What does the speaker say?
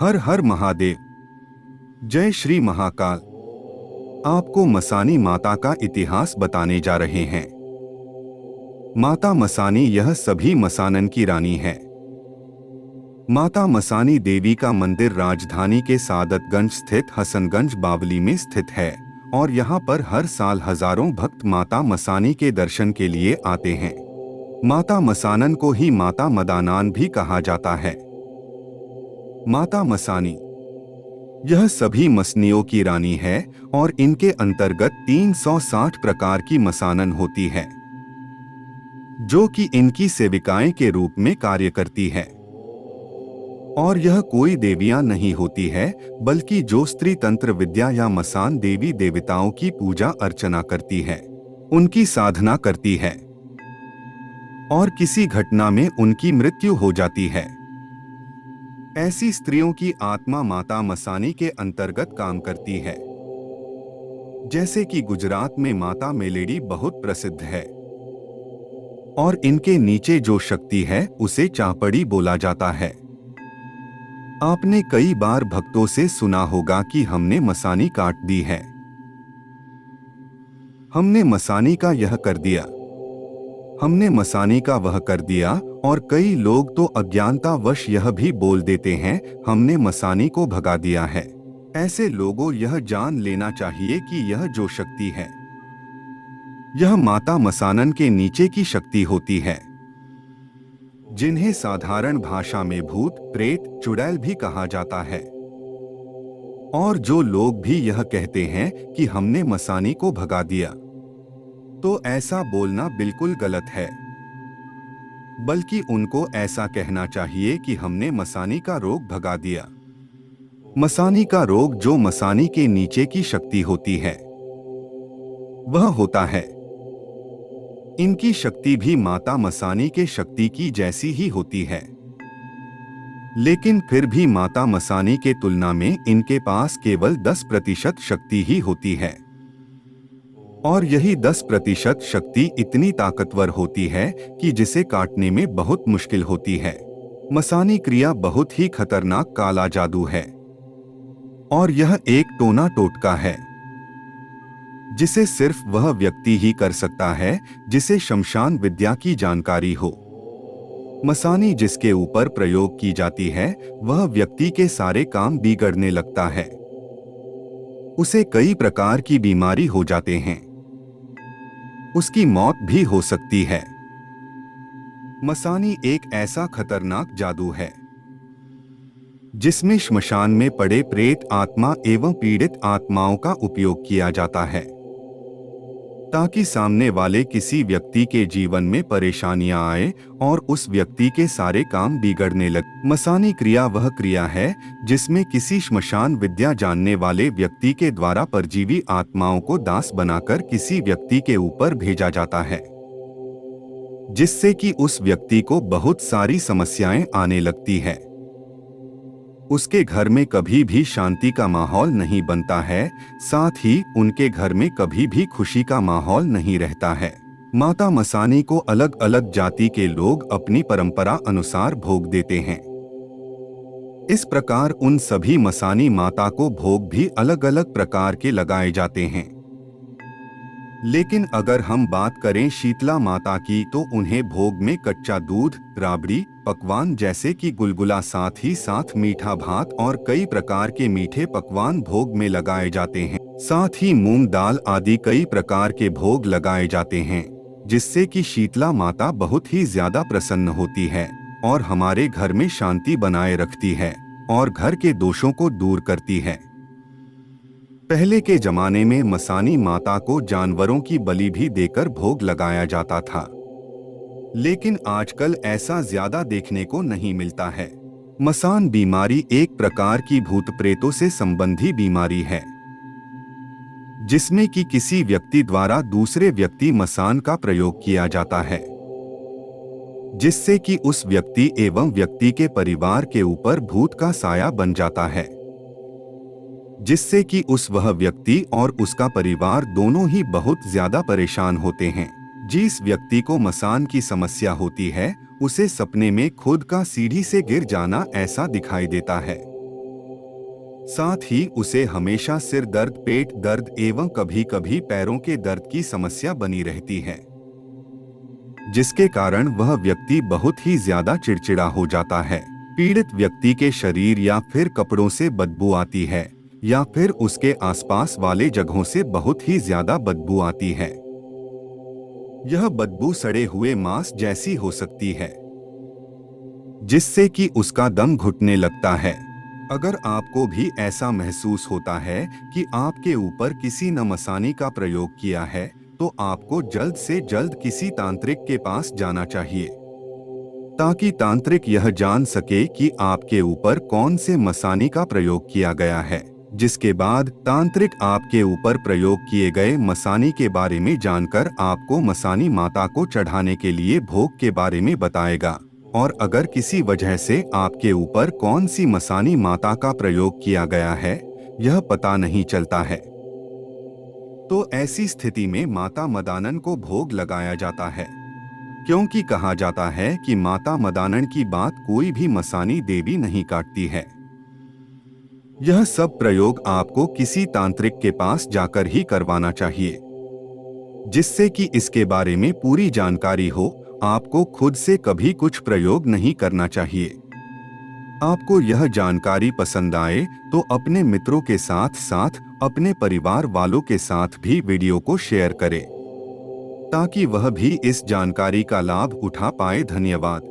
हर हर महादेव। जय श्री महाकाल। आपको मसानी माता का इतिहास बताने जा रहे हैं। माता मसानी यह सभी मसानन की रानी है। माता मसानी देवी का मंदिर राजधानी के सादतगंज स्थित हसनगंज बावली में स्थित है और यहाँ पर हर साल हजारों भक्त माता मसानी के दर्शन के लिए आते हैं। माता मसानन को ही माता मदानान भी कहा जाता है। माता मसानी यह सभी मसनियों की रानी है और इनके अंतर्गत 360 प्रकार की मसानन होती है जो कि इनकी सेविकाएं के रूप में कार्य करती है। और यह कोई देवियां नहीं होती है बल्कि जो स्त्री तंत्र विद्या या मसान देवी देवताओं की पूजा अर्चना करती है, उनकी साधना करती है और किसी घटना में उनकी मृत्यु हो जाती है, ऐसी स्त्रियों की आत्मा माता मसानी के अंतर्गत काम करती है। जैसे कि गुजरात में माता मेलेडी बहुत प्रसिद्ध है और इनके नीचे जो शक्ति है उसे चापड़ी बोला जाता है। आपने कई बार भक्तों से सुना होगा कि हमने मसानी काट दी है, हमने मसानी का यह कर दिया, हमने मसानी का वह कर दिया। और कई लोग तो अज्ञानतावश यह भी बोल देते हैं हमने मसानी को भगा दिया है। ऐसे लोगों यह जान लेना चाहिए कि यह जो शक्ति है यह माता मसानन के नीचे की शक्ति होती है, जिन्हें साधारण भाषा में भूत प्रेत चुड़ैल भी कहा जाता है। और जो लोग भी यह कहते हैं कि हमने मसानी को भगा दिया, तो ऐसा बोलना बिल्कुल गलत है, बल्कि उनको ऐसा कहना चाहिए कि हमने मसानी का रोग भगा दिया। मसानी का रोग जो मसानी के नीचे की शक्ति होती है वह होता है। इनकी शक्ति भी माता मसानी के शक्ति की जैसी ही होती है, लेकिन फिर भी माता मसानी के तुलना में इनके पास केवल 10% शक्ति ही होती है। और यही 10% शक्ति इतनी ताकतवर होती है कि जिसे काटने में बहुत मुश्किल होती है। मसानी क्रिया बहुत ही खतरनाक काला जादू है और यह एक टोना टोटका है जिसे सिर्फ वह व्यक्ति ही कर सकता है जिसे शमशान विद्या की जानकारी हो। मसानी जिसके ऊपर प्रयोग की जाती है वह व्यक्ति के सारे काम बिगड़ने लगता है, उसे कई प्रकार की बीमारी हो जाते हैं, उसकी मौत भी हो सकती है। मसानी एक ऐसा खतरनाक जादू है जिसमें श्मशान में पड़े प्रेत आत्मा एवं पीड़ित आत्माओं का उपयोग किया जाता है ताकि सामने वाले किसी व्यक्ति के जीवन में परेशानियां आए और उस व्यक्ति के सारे काम बिगड़ने लगे। मसानी क्रिया वह क्रिया है जिसमें किसी श्मशान विद्या जानने वाले व्यक्ति के द्वारा परजीवी आत्माओं को दास बनाकर किसी व्यक्ति के ऊपर भेजा जाता है, जिससे कि उस व्यक्ति को बहुत सारी समस्याएं आने लगती है। उसके घर में कभी भी शांति का माहौल नहीं बनता है, साथ ही उनके घर में कभी भी खुशी का माहौल नहीं रहता है। माता मसानी को अलग अलग जाति के लोग अपनी परंपरा अनुसार भोग देते हैं। इस प्रकार उन सभी मसानी माता को भोग भी अलग अलग प्रकार के लगाए जाते हैं। लेकिन अगर हम बात करें शीतला माता की तो उन्हें भोग में कच्चा दूध, राबड़ी, पकवान जैसे कि गुलगुला, साथ ही साथ मीठा भात और कई प्रकार के मीठे पकवान भोग में लगाए जाते हैं। साथ ही मूंग दाल आदि कई प्रकार के भोग लगाए जाते हैं, जिससे कि शीतला माता बहुत ही ज्यादा प्रसन्न होती है और हमारे घर में शांति बनाए रखती है और घर के दोषों को दूर करती है। पहले के जमाने में मसानी माता को जानवरों की बलि भी देकर भोग लगाया जाता था, लेकिन आजकल ऐसा ज्यादा देखने को नहीं मिलता है। मसान बीमारी एक प्रकार की भूत प्रेतों से संबंधी बीमारी है, जिसमें कि किसी व्यक्ति द्वारा दूसरे व्यक्ति मसान का प्रयोग किया जाता है, जिससे कि उस व्यक्ति एवं व्यक्ति के परिवार के ऊपर भूत का साया बन जाता है, जिससे कि वह व्यक्ति और उसका परिवार दोनों ही बहुत ज्यादा परेशान होते हैं। जिस व्यक्ति को मसान की समस्या होती है उसे सपने में खुद का सीढ़ी से गिर जाना ऐसा दिखाई देता है। साथ ही उसे हमेशा सिर दर्द, पेट दर्द एवं कभी कभी पैरों के दर्द की समस्या बनी रहती है, जिसके कारण वह व्यक्ति बहुत ही ज्यादा चिड़चिड़ा हो जाता है। पीड़ित व्यक्ति के शरीर या फिर कपड़ों से बदबू आती है या फिर उसके आसपास वाले जगहों से बहुत ही ज्यादा बदबू आती है। यह बदबू सड़े हुए मांस जैसी हो सकती है, जिससे कि उसका दम घुटने लगता है। अगर आपको भी ऐसा महसूस होता है कि आपके ऊपर किसी ने मसानी का प्रयोग किया है, तो आपको जल्द से जल्द किसी तांत्रिक के पास जाना चाहिए, ताकि तांत्रिक यह जान सके कि आपके ऊपर कौन से मसानी का प्रयोग किया गया है। जिसके बाद तांत्रिक आपके ऊपर प्रयोग किए गए मसानी के बारे में जानकर आपको मसानी माता को चढ़ाने के लिए भोग के बारे में बताएगा। और अगर किसी वजह से आपके ऊपर कौन सी मसानी माता का प्रयोग किया गया है यह पता नहीं चलता है, तो ऐसी स्थिति में माता मदानन को भोग लगाया जाता है, क्योंकि कहा जाता है कि माता मदानन की बात कोई भी मसानी देवी नहीं काटती है। यह सब प्रयोग आपको किसी तांत्रिक के पास जाकर ही करवाना चाहिए, जिससे कि इसके बारे में पूरी जानकारी हो। आपको खुद से कभी कुछ प्रयोग नहीं करना चाहिए। आपको यह जानकारी पसंद आए तो अपने मित्रों के साथ साथ अपने परिवार वालों के साथ भी वीडियो को शेयर करें, ताकि वह भी इस जानकारी का लाभ उठा पाए। धन्यवाद।